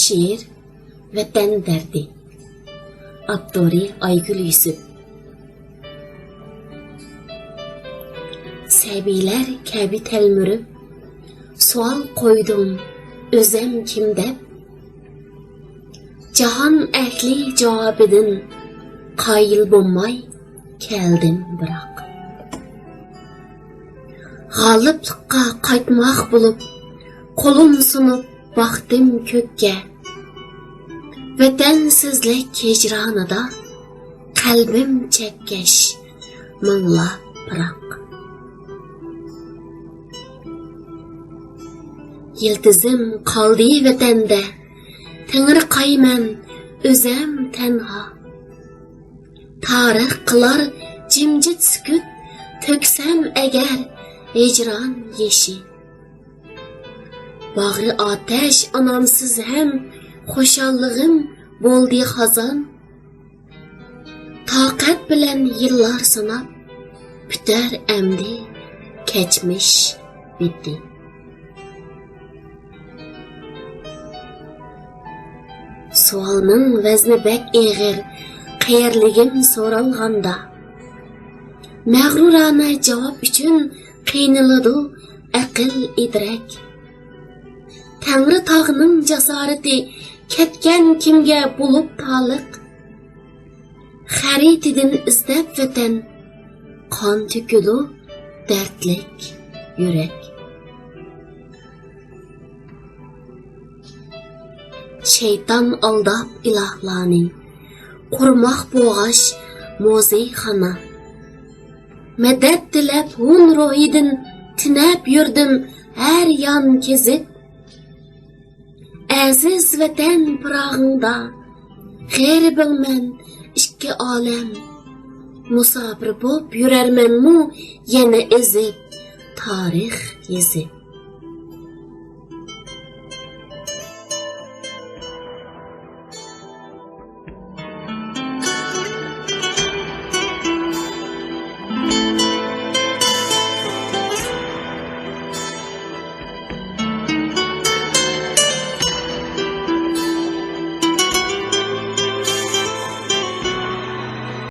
Şiir Vatan derdi. Abduri Aygül Yusuf. Səbiylər kəbi təlmürüb, sual qoydum, özəm kim deb? Cahan əhli cavabidin qayıl bulmay keldim biroq. G'oliblikqa qaytmoq bo'lib, qo'lim sunib baxtim ko'kka. Vatansizlik hijronida qalbim chekkash, minglab biroq. Yıldızım kaldı vatanda, Tengri qayman, özem tenha. Tarix kılar cimcit sükut, töksem eğer hicran yeşi. Bağrı ateş anamsız hem, xoşallığım boldi xazan. Taqat bilen yıllar sanap, büter emdi, keçmiş bitti. Sualның vəzni bək eğir, qayerligim soralğanda. Məğrurana cavab üçün qiynılıdı aql idrak. Tangri tağının jasarati ketken kimge bulup taliq. Xaritidin izlab vatan, qon tükülü dertlik yürek. Şeytan aldap ilahlarni, qurmaq boğaş muzeyxana. Medet dilep hun ruhidin tinab yurdim her yan kezip. Aziz vatan pirog'ingda, g'aribingman ikki olam. Musafir bo'p yurarmanmu yana ezib, tarix yezib.